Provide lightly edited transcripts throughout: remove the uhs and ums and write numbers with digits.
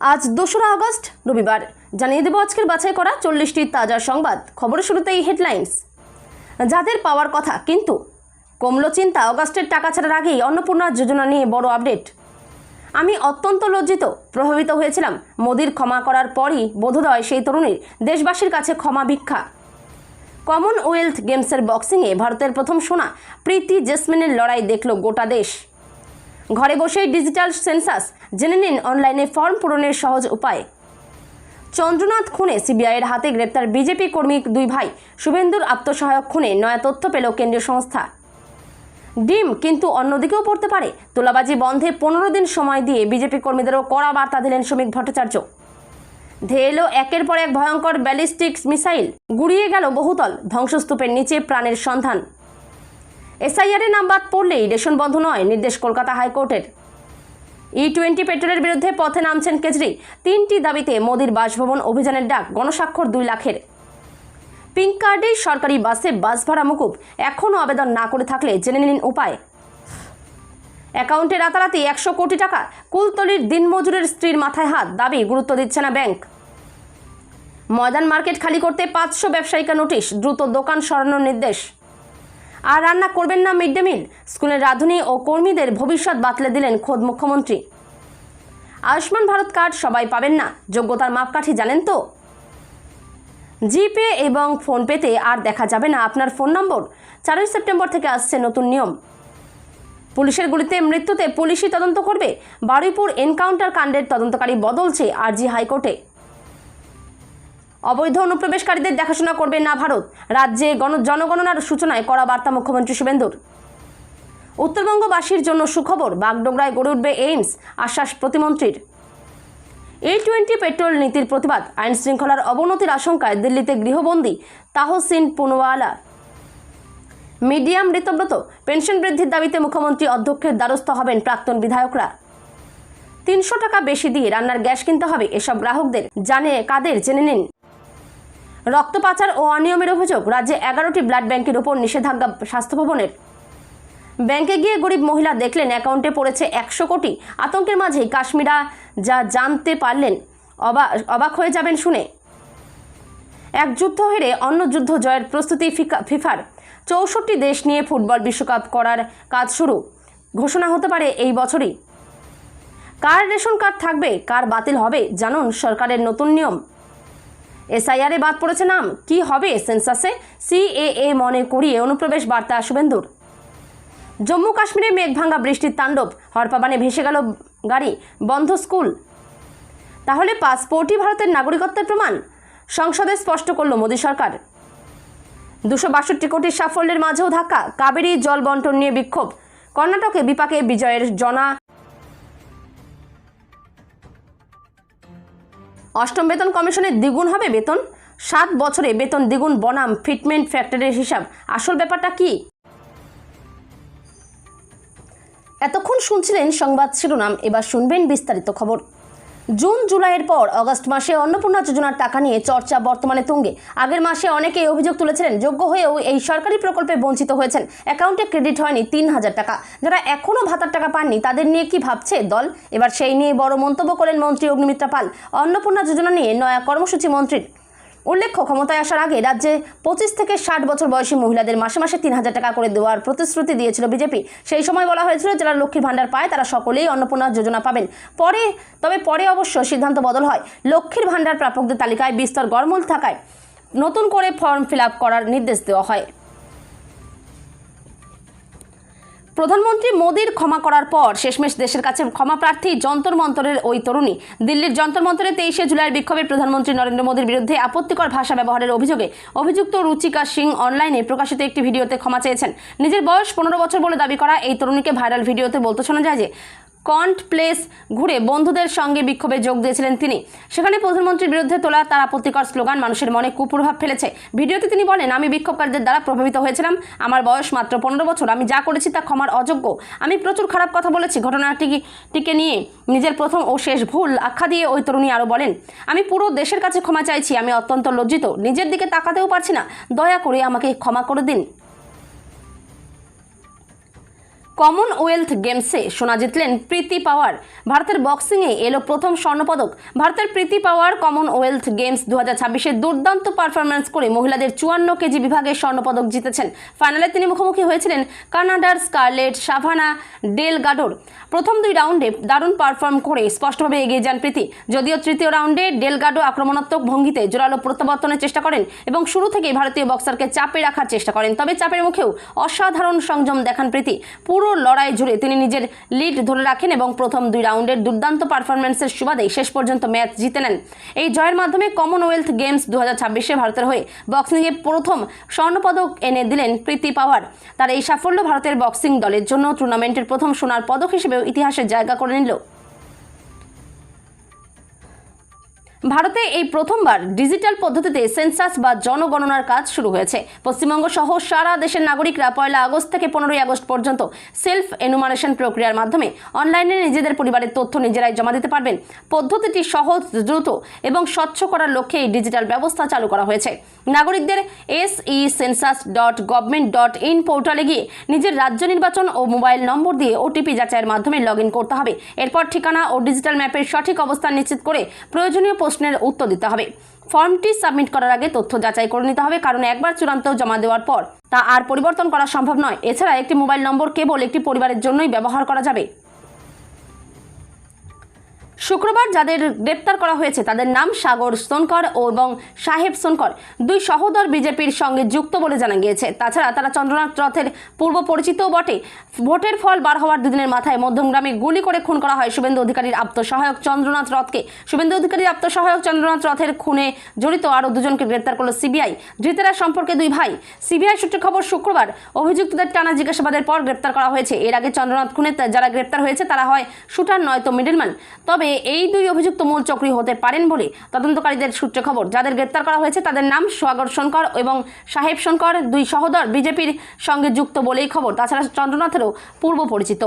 আজ 2রা আগস্ট রবিবার জানিয়ে দেব আজকের বাছাই করা 40টি তাজা সংবাদ। খবরের শুরুতেই হেডলাইন্স। যাদের পাওয়ার কথা কিন্তু কমলো চিন্তা, অগাস্টের টাকা ছাড়ার আগেই অন্নপূর্ণা যোজনা নিয়ে বড় আপডেট। আমি অত্যন্ত লজ্জিত, প্রভাবিত হয়েছিলাম। মোদির ক্ষমা করার পরই বোধোদয় সেই তরুণীর দেশবাসীর কাছে ক্ষমা ভিক্ষা। কমনওয়েলথ গেমসের বক্সিংয়ে ভারতের প্রথম সোনা প্রীতি জেসমিনের লড়াই দেখল গোটা দেশ। ঘরে বসেই ডিজিটাল সেন্সাস জেনে নিন অনলাইনে ফর্ম পূরণের সহজ উপায়। চন্দ্রনাথ খুনে সিবিআইয়ের হাতে গ্রেপ্তার বিজেপি কর্মী দুই ভাই। শুভেন্দুর আত্মসহায়ক খুনে নয়া তথ্য পেল কেন্দ্রীয় সংস্থা। ডিম কিন্তু অন্যদিকেও পড়তে পারে, তোলাবাজি বন্ধে 15 দিন সময় দিয়ে বিজেপি কর্মীদেরও কড়া বার্তা দিলেন শ্রমিক ভট্টাচার্য। ধেয়ে এলো একের পর এক ভয়ঙ্কর ব্যালিস্টিক মিসাইল, গুড়িয়ে গেল বহুতল, ধ্বংসস্তূপের নিচে প্রাণের সন্ধান। এসআইআরের নাম বাদ পড়লেই রেশন বন্ধ নয়, নির্দেশ কলকাতা হাইকোর্টের। E20 পেট্রোলের বিরুদ্ধে পথে নামছেন কেজরি। 3টি দাবিতে মোদির বাসভবন অভিযানের ডাক, গণস্বাক্ষর 2 লাখের। পিঙ্ক কার্ডে সরকারি বাসে বাস ভাড়া মকুব, এখনও আবেদন না করে থাকলে জেনে নিন উপায়। অ্যাকাউন্টে রাতারাতি 100 কোটি টাকা, কুলতলির দিনমজুরের স্ত্রীর মাথায় হাত, দাবি গুরুত্ব দিচ্ছে না ব্যাংক। ময়দান মার্কেট খালি করতে 500 ব্যবসায়ীকে নোটিশ, দ্রুত দোকান সরানোর নির্দেশ। আর রান্না করবেন না মিড ডে মিল, স্কুলের রাঁধুনি ও কর্মীদের ভবিষ্যৎ বাতলে দিলেন খোদ মুখ্যমন্ত্রী। আয়ুষ্মান ভারত কার্ড সবাই পাবেন না, যোগ্যতার মাপকাঠি জানেন তো? জিপে এবং ফোনপেতে আর দেখা যাবে না আপনার ফোন নম্বর। 4 সেপ্টেম্বর থেকে আসছে নতুন নিয়ম। পুলিশের গুলিতে মৃত্যুতে পুলিশই তদন্ত করবে, বারুইপুর এনকাউন্টার কাণ্ডের তদন্তকারী বদলছে আরজি হাইকোর্টে। অবৈধ অনুপ্রবেশকারীদের দেখাশোনা করবে না ভারত, রাজ্যে জনগণনার সূচনায় কড়া বার্তা মুখ্যমন্ত্রী শুভেন্দুর। উত্তরবঙ্গবাসীর জন্য সুখবর, বাগডোগরায় গড়ে উঠবে এইমস, আশ্বাস প্রতিমন্ত্রীর। E20 পেট্রোল নীতির প্রতিবাদ, আইন শৃঙ্খলার অবনতির আশঙ্কায় দিল্লিতে গৃহবন্দী তাহসিন পুনওয়ালা। মিডিয়া মৃতব্রত, পেনশন বৃদ্ধির দাবিতে মুখ্যমন্ত্রী অধ্যক্ষের দ্বারস্থ হবেন প্রাক্তন বিধায়করা। 300 টাকা বেশি দিয়ে রান্নার গ্যাস কিনতে হবে এসব গ্রাহকদের, জানে কাদের জেনে নিন। রক্ত পাচার ও অনিয়মের অভিযোগ, রাজ্যে 11টি ব্লাড ব্যাংকের উপর নিষেধাজ্ঞা স্বাস্থ্য ভবনের। ব্যাংকে গিয়ে গরিব মহিলা দেখলেন অ্যাকাউন্টে পড়েছে 100 কোটি, আতঙ্কের মাঝেই কাশ্মীরা যা জানতে পারলেন অবাক হয়ে যাবেন শুনে। এক যুদ্ধ হেরে অন্য যুদ্ধ জয়ের প্রস্তুতি ফিফার। 64 দেশ নিয়ে ফুটবল বিশ্বকাপ করার কাজ শুরু, ঘোষণা হতে পারে এই বছরই। কার রেশন কার্ড থাকবে, কার বাতিল হবে জানুন সরকারের নতুন নিয়ম। এসআইআরে বাদ পড়েছে নাম, কি হবে সেন্সাসে? CAA মনে করিয়ে অনুপ্রবেশ বার্তা শুভেন্দুর। জম্মু কাশ্মীরে মেঘভাঙ্গা বৃষ্টির তাণ্ডব, হরপাবানে ভেসে গেল গাড়ি, বন্ধ স্কুল। তাহলে পাসপোর্টই ভারতের নাগরিকত্বের প্রমাণ? সংসদে স্পষ্ট করল মোদী সরকার। 262 কোটির সাফল্যের মাঝেও ধাক্কা, কাবেরী জল বন্টন নিয়ে বিক্ষোভ। কর্ণাটকে বিপাকে বিজয়ের জনা। 8ম বেতন কমিশনের দ্বিগুণ হবে বেতন, 7 বছরে বেতন দ্বিগুণ বনাম ফিটমেন্ট ফ্যাক্টরের হিসাব। আসল ব্যাপারটা কি? এতক্ষণ শুনছিলেন সংবাদ শিরোনাম, এবার শুনবেন বিস্তারিত খবর। জুন জুলাইয়ের পর আগস্ট মাসে অন্নপূর্ণা যোজনার টাকা নিয়ে চর্চা বর্তমানে তুঙ্গে। আগের মাসে অনেকেই অভিযোগ তুলেছিলেন যোগ্য হয়েও এই সরকারি প্রকল্পে বঞ্চিত হয়েছেন, অ্যাকাউন্টে ক্রেডিট হয়নি 3000 টাকা। যারা এখনও ভাতার টাকা পাননি তাদের নিয়ে কি ভাবছে দল? এবার সেই নিয়ে বড় মন্তব্য করলেন মন্ত্রী অগ্নিমিত্রা পাল। অন্নপূর্ণা যোজনা নিয়ে নয়া কর্মসূচি মন্ত্রীর। উল্লেখ্য, ক্ষমতায় আসার আগে রাজ্যে 25 থেকে 60 বছর বয়সী মহিলাদের মাসে মাসে 3000 টাকা করে দেওয়ার প্রতিশ্রুতি দিয়েছিল বিজেপি। সেই সময় বলা হয়েছিল যারা লক্ষ্মীর ভাণ্ডার পায় তারা সকলেই অন্নপূর্ণা যোজনা পাবেন। পরে অবশ্য সিদ্ধান্ত বদল হয়। লক্ষ্মীর ভাণ্ডার প্রাপকদের তালিকায় বিস্তর গড়মূল থাকায় নতুন করে ফর্ম ফিল আপ করার নির্দেশ দেওয়া হয়। প্রধানমন্ত্রী মোদির ক্ষমা করার পর শেষমেশ দেশের কাছে ক্ষমা প্রার্থী যন্তর মন্তরের ওই তরুণী। দিল্লির যন্তর মন্তরে 23শে জুলাইয়ের বিক্ষোভে প্রধানমন্ত্রী নরেন্দ্র মোদির বিরুদ্ধে আপত্তিকর ভাষা ব্যবহারের অভিযোগে অভিযুক্ত রুচিকা সিং অনলাইনে প্রকাশিত একটি ভিডিওতে ক্ষমা চেয়েছেন। নিজের বয়স 15 বছর বলে দাবি করা এই তরুণীকে ভাইরাল ভিডিওতে বলতে শোনা যায় যে কন্ট প্লেস ঘুরে বন্ধুদের সঙ্গে বিক্ষোভে যোগ দিয়েছিলেন তিনি। সেখানে প্রধানমন্ত্রীর বিরুদ্ধে তোলা তার আপত্তিকর স্লোগান মানুষের মনে কুপ্রভাব ফেলেছে। ভিডিওতে তিনি বলেন, আমি বিক্ষোভকারীদের দ্বারা প্রভাবিত হয়েছিলাম, আমার বয়স মাত্র 15 বছর, আমি যা করেছি তা ক্ষমার অযোগ্য। আমি প্রচুর খারাপ কথা বলেছি। ঘটনাটিকে নিয়ে নিজের প্রথম ও শেষ ভুল আখ্যা দিয়ে ওই তরুণী আরও বলেন, আমি পুরো দেশের কাছে ক্ষমা চাইছি, আমি অত্যন্ত লজ্জিত, নিজের দিকে তাকাতেও পারছি না, দয়া করে আমাকে ক্ষমা করে দিন। কমনওয়েলথ গেমসে সোনা জিতলেন প্রীতি পাওয়ার। ভারতের বক্সিংয়ে এলো প্রথম স্বর্ণপদক। ভারতের প্রীতি পাওয়ার কমনওয়েলথ গেমস 2026-এ দুর্দান্ত পারফরম্যান্স করে মহিলাদের 54 কেজি বিভাগে স্বর্ণপদক জিতেছেন। ফাইনালে তিনি মুখোমুখি হয়েছিলেন কানাডার স্কারলেট সাভানা ডেলগাডোর। প্রথম 2 রাউন্ডে দারুণ পারফর্ম করে স্পষ্টভাবে এগিয়ে যান প্রীতি। যদিও তৃতীয় রাউন্ডে ডেলগাডো আক্রমণাত্মক ভঙ্গিতে জোরালো প্রত্যাবর্তনের চেষ্টা করেন এবং শুরু থেকেই ভারতীয় বক্সারকে চাপে রাখার চেষ্টা করেন। তবে চাপের মুখেও অসাধারণ সংযম দেখান প্রীতি। পুরো লড়াই জুড়ে তিনি নিজের লিড ধরে রাখেন এবং প্রথম 2 রাউন্ডের দুর্দান্ত পারফরম্যান্সের সুবাদে শেষ পর্যন্ত ম্যাচ জিতে নেন। এই জয়ের মাধ্যমে কমনওয়েলথ গেমস 2026-এ ভারতের হয়ে বক্সিংয়ে প্রথম স্বর্ণপদক এনে দিলেন প্রীতি পাওয়ার। তার এই সাফল্য ভারতের বক্সিং দলের জন্য টুর্নামেন্টের প্রথম সোনার পদক হিসেবেও ইতিহাসে জায়গা করে নিল। ভারতে এই প্রথমবার ডিজিটাল পদ্ধতিতে সেন্সাস বা জনগণনার কাজ শুরু হয়েছে। পশ্চিমবঙ্গ সহ সারা দেশের নাগরিকরা 1 আগস্ট থেকে 15 আগস্ট পর্যন্ত সেলফ এনুমারেশন প্রক্রিয়ার মাধ্যমে অনলাইনে নিজেদের পরিবারের তথ্য নিজেরাই জমা দিতে পারবেন। পদ্ধতিটি সহজ, দ্রুত এবং স্বচ্ছ করার লক্ষ্যে এই ডিজিটাল ব্যবস্থা চালু করা হয়েছে। নাগরিকদের se-census.government.in পোর্টালে গিয়ে নিজের রাজ্য নির্বাচন ও মোবাইল নম্বর দিয়ে ওটিপি যাচাইয়ের মাধ্যমে লগইন করতে হবে। এরপর ঠিকানা ও ডিজিটাল ম্যাপের সঠিক অবস্থান নিশ্চিত করে প্রয়োজনীয় প্রশ্নের উত্তর দিতে হবে। ফর্মটি সাবমিট করার আগে তথ্য যাচাই করে নিতে হবে, কারণ একবার চূড়ান্ত জমা দেওয়ার পর তা আর পরিবর্তন করা সম্ভব নয়। এছাড়া একটি মোবাইল নম্বর কেবল একটি পরিবারের জন্যই ব্যবহার করা যাবে। শুক্রবার যাদের গ্রেপ্তার করা হয়েছে তাদের নাম সাগর সোনকর এবং সাহেব সোনকর, 2 সহোদর বিজেপির সঙ্গে যুক্ত বলে জানা গিয়েছে। তাছাড়া তারা চন্দ্রনাথ রথের পূর্ব পরিচিতও বটে। ভোটের ফল বার হওয়ার 2 দিনের মাথায় মধ্যমগ্রামে গুলি করে খুন করা হয় শুভেন্দু অধিকারীর আত্মসহায়ক চন্দ্রনাথ রথকে। শুভেন্দু অধিকারীর আত্মসহায়ক চন্দ্রনাথ রথের খুনে জড়িত আরও 2 জনকে গ্রেপ্তার করল সিবিআই। ধৃতেরা সম্পর্কে 2 ভাই। সিবিআই সূত্রে খবর, শুক্রবার অভিযুক্তদের টানা জিজ্ঞাসাবাদের পর গ্রেপ্তার করা হয়েছে। এর আগে চন্দ্রনাথ খুনে যারা গ্রেপ্তার হয়েছে তারা হয় শুটার নয়তো মিডলম্যান। তবে এই 2 অভিযুক্ত মূল চক্রী হতে পারেন বলে তদন্তকারীদের সূত্রে খবর। যাদের গ্রেপ্তার করা হয়েছে তাদের নাম সাগর সোনকর এবং সাহেব সোনকর, 2 সহোদর বিজেপির সঙ্গে যুক্ত বলেই খবর। তাছাড়া চন্দ্রনাথেরও পূর্ব পরিচিত।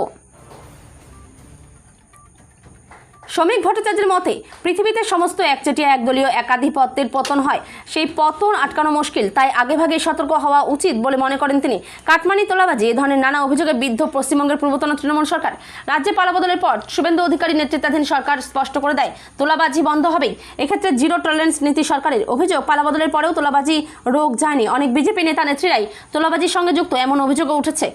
শ্রমিক ভট্টাচার্যের মতে, পৃথিবীতে সমস্ত একচেটিয়া একদলীয় একাধিপত্যের পতন হয়। সেই পতন আটকানো মুশকিল, তাই আগেভাগে সতর্ক হওয়া উচিত বলে মনে করেন তিনি। কাটমানি, তোলাবাজি এ ধরনের নানা অভিযোগে বিদ্ধ পশ্চিমবঙ্গের পূর্বতন তৃণমূল সরকার। রাজ্যে পালাবদলের পর শুভেন্দু অধিকারী নেতৃত্বাধীন সরকার স্পষ্ট করে দেয় তোলাবাজি বন্ধ হবেই। এক্ষেত্রে জিরো টলারেন্স নীতি সরকারের। অভিযোগ, পালাবদলের পরেও তোলাবাজি রোগ যায়নি। অনেক বিজেপি নেতা নেত্রীরাই তোলাবাজির সঙ্গে যুক্ত, এমন অভিযোগও উঠছে।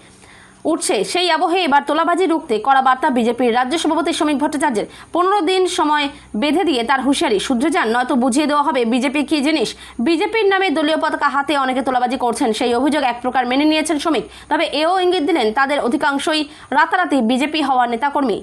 সেই আবহে এবার তোলাবাজি রুখতে কড়া বার্তা বিজেপির রাজ্য সভাপতি শ্রমিক ভট্টাচার্যের। 15 দিন সময় বেঁধে দিয়ে তার হুঁশিয়ারি, শুধরে যান নয়তো বুঝিয়ে দেওয়া হবে বিজেপি কী জিনিস। বিজেপির নামে দলীয় পতাকা হাতে অনেকে তোলাবাজি করছেন, সেই অভিযোগ এক প্রকার মেনে নিয়েছেন শ্রমিক। তবে এও ইঙ্গিত দিলেন তাদের অধিকাংশই রাতারাতি বিজেপি হওয়ার নেতাকর্মী।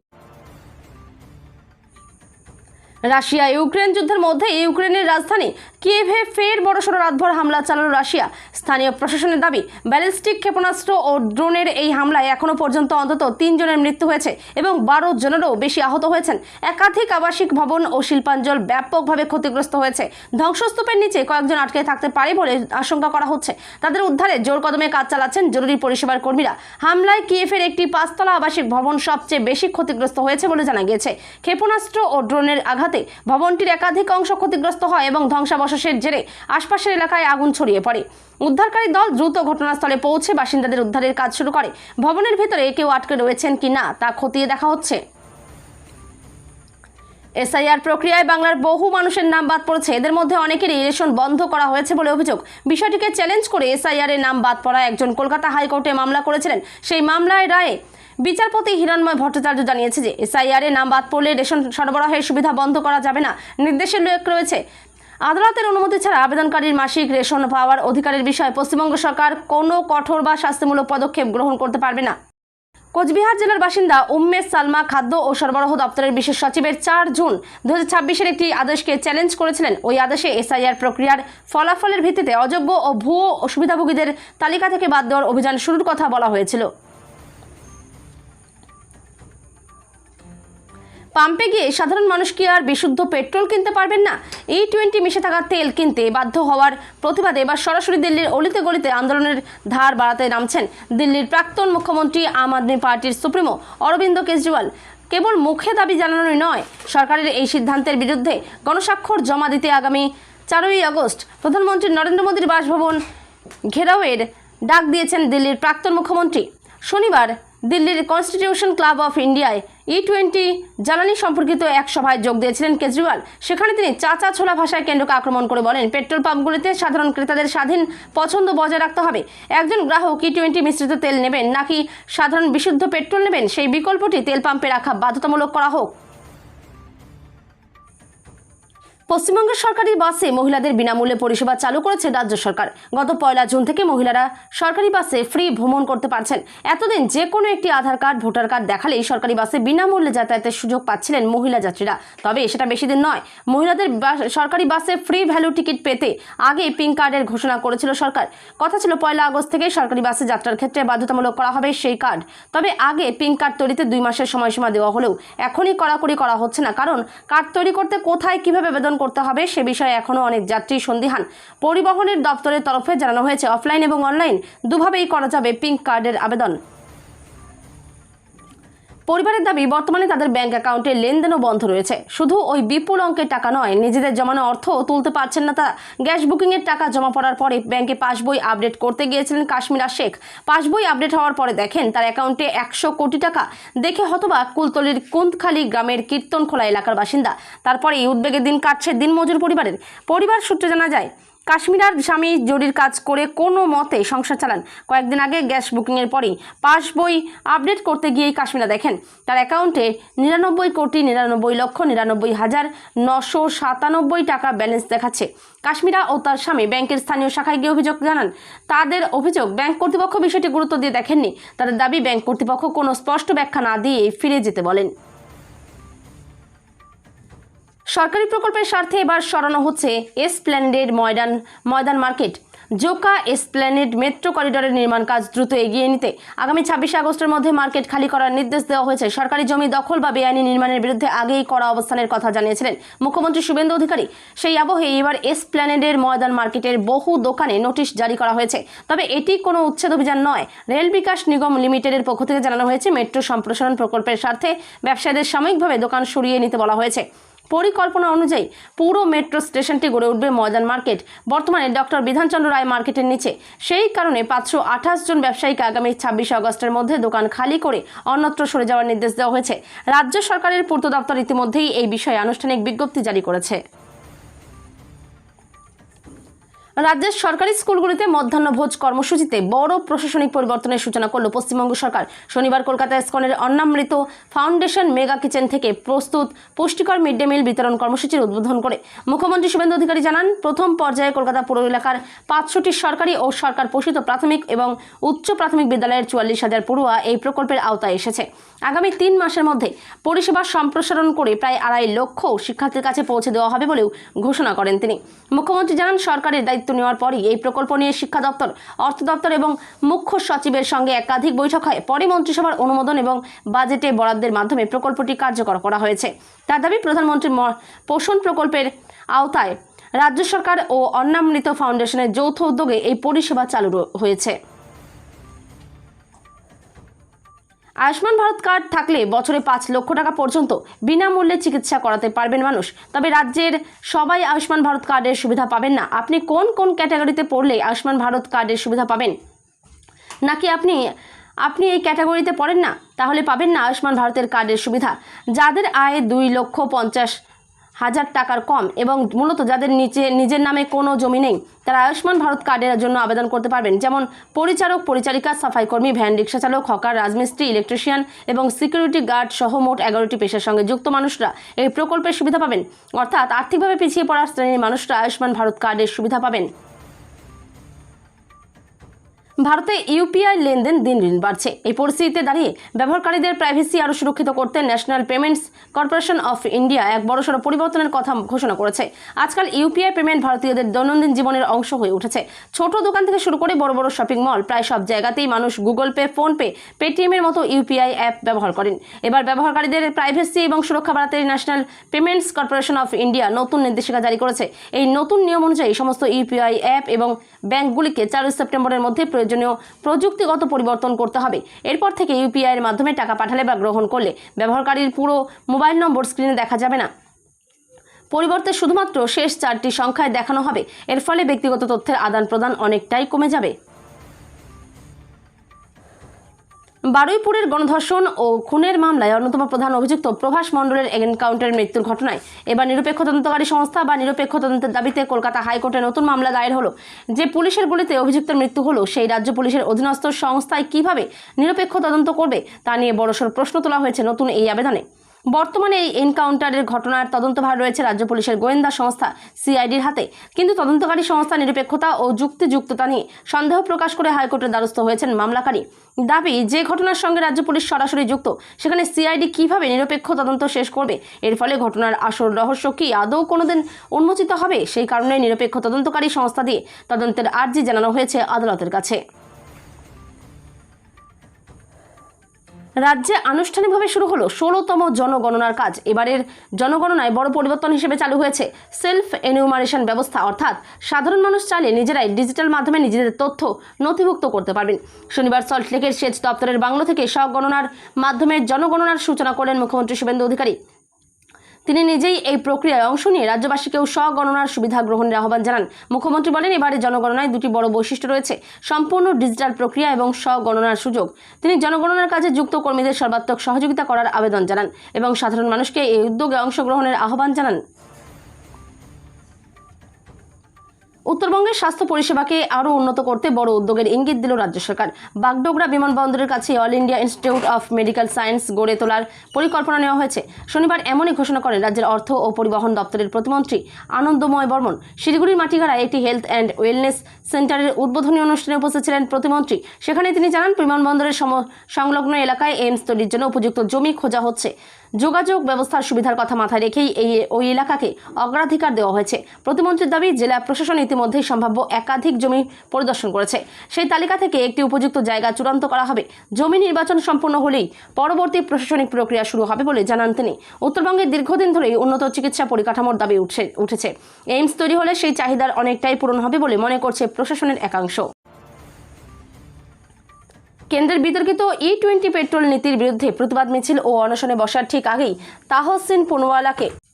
রাশিয়া ইউক্রেন যুদ্ধের মধ্যে ইউক্রেনের রাজধানী কিয়েভে ফের বড়সড় রাতভর হামলা চালালো রাশিয়া। স্থানীয় প্রশাসনের দাবি, ব্যালিস্টিক ক্ষেপণাস্ত্র ও ড্রোনের এই হামলায় এখনও পর্যন্ত অন্তত 3 জনের মৃত্যু হয়েছে এবং 12 জনেরও বেশি আহত হয়েছেন। একাধিক আবাসিক ভবন ও শিল্পাঞ্চল ব্যাপকভাবে ক্ষতিগ্রস্ত হয়েছে। ধ্বংসস্তূপের নিচে কয়েকজন আটকে থাকতে পারে বলে আশঙ্কা করা হচ্ছে। তাদের উদ্ধারে জোর কদমে কাজ চালাচ্ছেন জরুরি পরিষেবার কর্মীরা। হামলায় কিয়েভের একটি 5তলা আবাসিক ভবন সবচেয়ে বেশি ক্ষতিগ্রস্ত হয়েছে বলে জানা গিয়েছে। ক্ষেপণাস্ত্র ও ড্রোনের আঘাতে ভবনটির একাধিক অংশ ক্ষতিগ্রস্ত হয় এবং ধ্বংসাবশেষের জেরে আশপাশের এলাকায় আগুন ছড়িয়ে পড়ে। উদ্ধারকারী দল দ্রুত ঘটনাস্থলে পৌঁছে বাসিন্দাদের উদ্ধারের কাজ শুরু করে। ভবনের ভিতরে কেউ আটকে রয়েছেন কি না তা খতিয়ে দেখা হচ্ছে। এসআইআর প্রক্রিয়ায় বাংলার বহু মানুষের নাম বাদ পড়েছে। এদের মধ্যে অনেকেরই রেশন বন্ধ করা হয়েছে বলে অভিযোগ। বিষয়টিকে চ্যালেঞ্জ করে এসআইআর এর নাম বাদ পড়া একজন কলকাতা হাইকোর্টে মামলা করেছিলেন। সেই মামলায় রায়ে বিচারপতি হিরণময় ভট্টাচার্য জানিয়েছে যে এসআইআর এ নাম বাদ পড়লে রেশন সরবরাহের সুবিধা বন্ধ করা যাবে না। নির্দেশের উল্লেখ রয়েছে, আদালতের অনুমতি ছাড়া আবেদনকারীর মাসিক রেশন পাওয়ার অধিকারের বিষয়ে পশ্চিমবঙ্গ সরকার কোনো কঠোর বা শাস্তিমূলক পদক্ষেপ গ্রহণ করতে পারবে না। কোচবিহার জেলার বাসিন্দা উম্মেশ সালমা খাদ্য ও সরবরাহ দপ্তরের বিশেষ সচিবের 4 জুন 2026-এর একটি আদেশকে চ্যালেঞ্জ করেছিলেন। ওই আদেশে এসআইআর প্রক্রিয়ার ফলাফলের ভিত্তিতে অযোগ্য ও ভুয়ো সুবিধাভোগীদের তালিকা থেকে বাদ দেওয়ার অভিযান শুরুর কথা বলা হয়েছিল। পাম্পে গিয়ে সাধারণ মানুষ কি আর বিশুদ্ধ পেট্রোল কিনতে পারবেন না? E20 মিশে থাকা তেল কিনতে বাধ্য হওয়ার প্রতিবাদে এবার সরাসরি দিল্লির অলিতে গলিতে আন্দোলনের ধার বাড়াতে নামছেন দিল্লির প্রাক্তন মুখ্যমন্ত্রী আম আদমি পার্টির সুপ্রিমো অরবিন্দ কেজরিওয়াল। কেবল মুখে দাবি জানানোই নয়, সরকারের এই সিদ্ধান্তের বিরুদ্ধে গণস্বাক্ষর জমা দিতে আগামী 4ই আগস্ট প্রধানমন্ত্রী নরেন্দ্র মোদীর বাসভবন ঘেরাওয়ের ডাক দিয়েছেন দিল্লির প্রাক্তন মুখ্যমন্ত্রী। শনিবার দিল্লির কনস্টিটিউশন ক্লাব অফ ইন্ডিয়ায় E20 জ্বালানি সম্পর্কিত এক সভায় যোগ দিয়েছিলেন কেজরিওয়াল। সেখানে তিনি চাচা ছোলা ভাষায় কেন্দ্রকে আক্রমণ করে বলেন, পেট্রোল পাম্পগুলিতে সাধারণ ক্রেতাদের স্বাধীন পছন্দ বজায় রাখতে হবে। একজন গ্রাহক E20 মিশ্রিত তেল নেবেন নাকি সাধারণ বিশুদ্ধ পেট্রোল নেবেন, সেই বিকল্পটি তেল পাম্পে রাখা বাধ্যতামূলক করা হোক। পশ্চিমবঙ্গের সরকারি বাসে মহিলাদের বিনামূল্যে পরিষেবা চালু করেছে রাজ্য সরকার। গত 1 জুন থেকে মহিলারা সরকারি বাসে ফ্রি ভ্রমণ করতে পারছেন। এতদিন যে কোনো একটি আধার কার্ড, ভোটার কার্ড দেখালেই সরকারি বাসে বিনামূল্যে যাতায়াতের সুযোগ পাচ্ছিলেন মহিলা যাত্রীরা। তবে সেটা বেশি দিন নয়। মহিলাদের সরকারি বাসে ফ্রি ভ্যালু টিকিট পেতে আগে পিঙ্ক কার্ডের ঘোষণা করেছিল সরকার। কথা ছিল 1 আগস্ট থেকে সরকারি বাসে যাত্রার ক্ষেত্রে বাধ্যতামূলক করা হবে সেই কার্ড। তবে আগে পিঙ্ক কার্ড তৈরিতে 2 মাসের সময়সীমা দেওয়া হলেও এখনই কড়াকড়ি করা হচ্ছে না, কারণ কার্ড তৈরি করতে কোথায় কিভাবে আবেদন করতে হবে সে বিষয়ে এখনও অনেক যাত্রী সন্দিহান। পরিবহনের দপ্তরের তরফে জানানো হয়েছে, অফলাইন এবং অনলাইন দুভাবেই করা যাবে পিঙ্ক কার্ডের আবেদন। পরিবারের দাবি, বর্তমানে তাদের ব্যাংক অ্যাকাউন্টে লেনদেনও বন্ধ রয়েছে। শুধু ওই বিপুল অঙ্কের টাকা নয়, নিজেদের জমানো অর্থ তুলতে পারছেন না তারা। গ্যাস বুকিংয়ের টাকা জমা পড়ার পরে ব্যাংকে পাসবই আপডেট করতে গিয়েছিলেন কাশ্মীরা শেখ। পাসবই আপডেট হওয়ার পরে দেখেন তার অ্যাকাউন্টে 100 কোটি টাকা। দেখে হতবাক কুলতলির কুন্দখালি গ্রামের কীর্তনখোলা এলাকার বাসিন্দা। তারপরেই উদ্বেগের দিন কাটছে দিনমজুর পরিবার সূত্রে জানা যায়, কাশ্মীরার স্বামী জরির কাজ করে কোনো মতে সংসার চালান। কয়েকদিন আগে গ্যাস বুকিংয়ের পরেই পাসবই আপডেট করতে গিয়েই কাশ্মীরা দেখেন তার অ্যাকাউন্টে 99,99,99,997 টাকা ব্যালেন্স দেখাচ্ছে। কাশ্মীরা ও তার স্বামী ব্যাংকের স্থানীয় শাখায় গিয়ে অভিযোগ জানান। তাদের অভিযোগ, ব্যাংক কর্তৃপক্ষ বিষয়টি গুরুত্ব দিয়ে দেখেননি। তাদের দাবি, ব্যাংক কর্তৃপক্ষ কোনো স্পষ্ট ব্যাখ্যা না দিয়ে ফিরে যেতে বলেন। সরকারি প্রকল্পের স্বার্থে এবার সরানো হচ্ছে এসপ্ল্যানেডের ময়দান মার্কেট। জোকা এসপ্ল্যানেড মেট্রো করিডোরের নির্মাণ কাজ দ্রুত এগিয়ে নিতে আগামী 26 আগস্টের মধ্যে মার্কেট খালি করার নির্দেশ দেওয়া হয়েছে। সরকারি জমি দখল বা বেআইনি নির্মাণের বিরুদ্ধে আগেই করা অবস্থানের কথা জানিয়েছিলেন মুখ্যমন্ত্রী শুভেন্দু অধিকারী। সেই আবহে এবার এসপ্ল্যানেডের ময়দান মার্কেটের বহু দোকানে নোটিশ জারি করা হয়েছে। তবে এটি কোনো উচ্ছেদ অভিযান নয়। রেল বিকাশ নিগম লিমিটেডের পক্ষ থেকে জানানো হয়েছে, মেট্রো সম্প্রসারণ প্রকল্পের স্বার্থে ব্যবসায়ীদের সাময়িকভাবে দোকান সরিয়ে নিতে বলা হয়েছে। পরিকল্পনা অনুযায়ী পুরো মেট্রো স্টেশনটি গড়ে উঠবে ময়দান মার্কেট। বর্তমানে ডক্টর বিধানচন্দ্র রায় মার্কেটের নিচে। সেই কারণে 528 জন ব্যবসায়ীকে আগামী 26 আগস্টের মধ্যে দোকান খালি করে অন্যত্র সরে যাওয়ার নির্দেশ দেওয়া হয়েছে। রাজ্য সরকারের পূর্ত দপ্তর ইতিমধ্যেই এই বিষয়ে আনুষ্ঠানিক বিজ্ঞপ্তি জারি করেছে। রাজ্যের সরকারি স্কুলগুলিতে মধ্যাহ্নভোজ কর্মসূচিতে বড় প্রশাসনিক পরিবর্তনের সূচনা করল পশ্চিমবঙ্গ সরকার। শনিবার কলকাতা ইসকনের অন্নামৃত ফাউন্ডেশন মেগা কিচেন থেকে প্রস্তুত পুষ্টিকর মিড ডে মিল বিতরণ কর্মসূচির উদ্বোধন করে মুখ্যমন্ত্রী শুভেন্দু অধিকারী জানান, প্রথম পর্যায়ে কলকাতা পৌর এলাকার 500টি সরকারি ও সরকার পোষিত প্রাথমিক এবং উচ্চ প্রাথমিক বিদ্যালয়ের 44,000 পড়ুয়া এই প্রকল্পের আওতায় এসেছে। আগামী 3 মাসের মধ্যে পরিষেবা সম্প্রসারণ করে প্রায় 2.5 লক্ষ শিক্ষার্থীর কাছে পৌঁছে দেওয়া হবে বলেও ঘোষণা করেন তিনি। মুখ্যমন্ত্রী জানান, সরকারের দায়িত্ব নেওয়ার পরই এই প্রকল্প নিয়ে শিক্ষা দপ্তর, অর্থ দপ্তর এবং মুখ্য সচিবের সঙ্গে একাধিক বৈঠক হয়। পরে মন্ত্রিসভার অনুমোদন এবং বাজেটে বরাদ্দের মাধ্যমে প্রকল্পটি কার্যকর করা হয়েছে। তার দাবি, প্রধানমন্ত্রী পোষণ প্রকল্পের আওতায় রাজ্য সরকার ও অন্নামৃত ফাউন্ডেশনের যৌথ উদ্যোগে এই পরিষেবা চালু হয়েছে। আয়ুষ্মান ভারত কার্ড থাকলে বছরে 5 লক্ষ টাকা পর্যন্ত বিনামূল্যে চিকিৎসা করাতে পারবেন মানুষ। তবে রাজ্যের সবাই আয়ুষ্মান ভারত কার্ডের সুবিধা পাবেন না। আপনি কোন কোন ক্যাটাগরিতে পড়লে আয়ুষ্মান ভারত কার্ডের সুবিধা পাবেন, নাকি আপনি এই ক্যাটাগরিতে পড়েন না, তাহলে পাবেন না আয়ুষ্মান ভারতের কার্ডের সুবিধা। যাদের আয় 2,50,000 টাকার কম এবং মূলত যাদের নিজের নামে কোনো জমি নেই, তারা আয়ুষ্মান ভারত কার্ডের জন্য আবেদন করতে পারবেন। যেমন পরিচারক, পরিচারিকা, সাফাই কর্মী, ভ্যান রিক্সা চালক, হকার, রাজমিস্ত্রি, ইলেকট্রিশিয়ান এবং সিকিউরিটি গার্ড সহ মোট 11টি পেশার সঙ্গে যুক্ত মানুষরা এই প্রকল্পের সুবিধা পাবেন। অর্থাৎ আর্থিকভাবে পিছিয়ে পড়া শ্রেণীর মানুষরা আয়ুষ্মান ভারত কার্ডের সুবিধা পাবেন। ভারতে ইউপিআই লেনদেন দিন দিন বাড়ছে। এই পরিস্থিতিতে দাঁড়িয়ে ব্যবহারকারীদের প্রাইভেসি আরও সুরক্ষিত করতে national payments corporation of India এক বড়সড় পরিবর্তনের কথা ঘোষণা করেছে। আজকাল ইউপিআই পেমেন্ট ভারতীয়দের দৈনন্দিন জীবনের অংশ হয়ে উঠেছে। ছোট দোকান থেকে শুরু করে বড় বড় শপিং মল, প্রায় সব জায়গাতেই মানুষ গুগল পে, ফোনপে, পেটিএম এর মতো ইউপিআই অ্যাপ ব্যবহার করেন। এবার ব্যবহারকারীদের প্রাইভেসি এবং সুরক্ষা বাড়াতে national payments corporation of India নতুন নির্দেশিকা জারি করেছে। এই নতুন নিয়ম অনুযায়ী সমস্ত ইউপিআই অ্যাপ এবং ব্যাংকগুলিকে 4 সেপ্টেম্বরের মধ্যে প্রয়োজনীয় প্রযুক্তিগত পরিবর্তন করতে হবে। এরপর থেকে ইউপিআই এর মাধ্যমে টাকা পাঠালে বা গ্রহণ করলে ব্যবহারকারীর পুরো মোবাইল নম্বর স্ক্রিনে দেখা যাবে না। পরিবর্তে শুধুমাত্র শেষ 4টি সংখ্যায় দেখানো হবে। এর ফলে ব্যক্তিগত তথ্যের আদান প্রদান অনেকটাই কমে যাবে। বারুইপুরের গণধর্ষণ ও খুনের মামলায় অন্যতম প্রধান অভিযুক্ত প্রভাস মণ্ডলের এনকাউন্টারের মৃত্যুর ঘটনায় এবার নিরপেক্ষ তদন্তকারী সংস্থা বা নিরপেক্ষ তদন্তের দাবিতে কলকাতা হাইকোর্টে নতুন মামলা দায়ের হলো। যে পুলিশের গুলিতে অভিযুক্তের মৃত্যু হলো সেই রাজ্য পুলিশের অধীনস্থ সংস্থায় কিভাবে নিরপেক্ষ তদন্ত করবে তা নিয়ে বড়সড় প্রশ্ন তোলা হয়েছে নতুন এই আবেদনে। বর্তমানে এই এনকাউন্টারের ঘটনার তদন্তভার রয়েছে রাজ্য পুলিশের গোয়েন্দা সংস্থা সিআইডির হাতে, কিন্তু তদন্তকারী সংস্থা নিরপেক্ষতা ও যুক্তিযুক্ততা নিয়ে সন্দেহ প্রকাশ করে হাইকোর্টের দ্বারস্থ হয়েছেন মামলাকারী। দাবি, যে ঘটনার সঙ্গে রাজ্য পুলিশ সরাসরি যুক্ত সেখানে সিআইডি কিভাবে নিরপেক্ষ তদন্ত শেষ করবে? এর ফলে ঘটনার আসল রহস্য কি আদৌ কোনোদিন উন্মোচিত হবে? সেই কারণে নিরপেক্ষ তদন্তকারী সংস্থা দিয়ে তদন্তের আর্জি জানানো হয়েছে আদালতের কাছে। রাজ্যে আনুষ্ঠানিকভাবে শুরু হলো 16তম জনগণনার কাজ। এবারের জনগণনায় বড় পরিবর্তন হিসেবে চালু হয়েছে সেলফ এনিউমারেশন ব্যবস্থা, অর্থাৎ সাধারণ মানুষ চাইলে নিজেরাই ডিজিটাল মাধ্যমে নিজেদের তথ্য নথিভুক্ত করতে পারবেন। শনিবার সল্টলেকের সেচ দপ্তরের বাংলো থেকে স্বগণনার মাধ্যমে জনগণনার সূচনা করলেন মুখ্যমন্ত্রী শুভেন্দু অধিকারী। তিনি নিজেই এই প্রক্রিয়ায় অংশ নিয়ে রাজ্যবাসীকেও স্বগণনার সুবিধা গ্রহণের আহ্বান জানান। মুখ্যমন্ত্রী বলেন, এবারে জনগণনায় দুটি বড় বৈশিষ্ট্য রয়েছে: সম্পূর্ণ ডিজিটাল প্রক্রিয়া এবং স্বগণনার সুযোগ। তিনি জনগণনার কাজে যুক্ত কর্মীদের সর্বাত্মক সহযোগিতা করার আবেদন জানান এবং সাধারণ মানুষকে এই উদ্যোগে অংশগ্রহণের আহ্বান জানান। উত্তরবঙ্গের স্বাস্থ্য পরিষেবাকে আরও উন্নত করতে বড় উদ্যোগের ইঙ্গিত দিল রাজ্য সরকার। বাগডোগরা বিমানবন্দরের কাছে all India institute of medical science গড়ে তোলার পরিকল্পনা নেওয়া হয়েছে। শনিবার এমনই ঘোষণা করেন রাজ্যের অর্থ ও পরিবহন দপ্তরের প্রতিমন্ত্রী আনন্দময় বর্মন। শিলিগুড়ির মাটিগাড়ায় একটি হেলথ অ্যান্ড ওয়েলনেস সেন্টারের উদ্বোধনী অনুষ্ঠানে উপস্থিত ছিলেন প্রতিমন্ত্রী। সেখানে তিনি জানান, বিমানবন্দরের সংলগ্ন এলাকায় এইমস তৈরির জন্য উপযুক্ত জমি খোঁজা হচ্ছে। যোগাযোগ ব্যবস্থার সুবিধার কথা মাথায় রেখেই ওই এলাকাকে অগ্রাধিকার দেওয়া হয়েছে। প্রতিমন্ত্রীর দাবি, জেলা প্রশাসন ইতিমধ্যেই সম্ভাব্য একাধিক জমি পরিদর্শন করেছে। সেই তালিকা থেকে একটি উপযুক্ত জায়গা চূড়ান্ত করা হবে। জমি নির্বাচন সম্পন্ন হলেই পরবর্তী প্রশাসনিক প্রক্রিয়া শুরু হবে বলে জানান তিনি। উত্তরবঙ্গে দীর্ঘদিন ধরেই উন্নত চিকিৎসা পরিকাঠামোর দাবি উঠেছে। এইমস তৈরি হলে সেই চাহিদার অনেকটাই পূরণ হবে বলে মনে করছে প্রশাসনের একাংশ। কেন্দ্রের বিতর্কিত E20 পেট্রোল নীতির বিরুদ্ধে প্রতিবাদ মিছিল ও অনশনে বসার ঠিক আগেই তাহসিন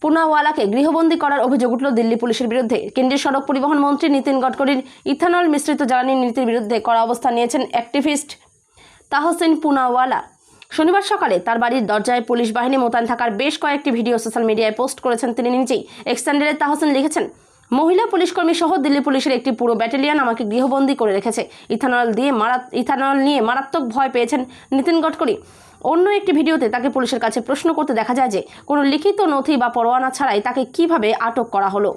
পুনাওয়ালাকে গৃহবন্দী করার অভিযোগ উঠল দিল্লি পুলিশের বিরুদ্ধে। কেন্দ্রীয় সড়ক পরিবহন মন্ত্রী নীতিন গডকরির ইথানল মিশ্রিত জ্বালানি নীতির বিরুদ্ধে কড়া অবস্থান নিয়েছেন অ্যাক্টিভিস্ট তাহসিন পুনাওয়ালা। শনিবার সকালে তার বাড়ির দরজায় পুলিশ বাহিনী মোতায়েন থাকার বেশ কয়েকটি ভিডিও সোশ্যাল মিডিয়ায় পোস্ট করেছেন তিনি নিজেই। এক্স হ্যান্ডেলে তাহসিন লিখেছেন, মহিলা পুলিশকর্মী সহ দিল্লি পুলিশের একটি পুরো ব্যাটালিয়ন আমাকে গৃহবন্দী করে রেখেছে। ইথানল নিয়ে মারাত্মক ভয় পেয়েছেন নীতিন গডকরি। অন্য একটি ভিডিওতে তাকে পুলিশের কাছে প্রশ্ন করতে দেখা যায় যে কোনো লিখিত নথি বা পরোয়ানা ছাড়াই তাকে কিভাবে আটক করা হলো।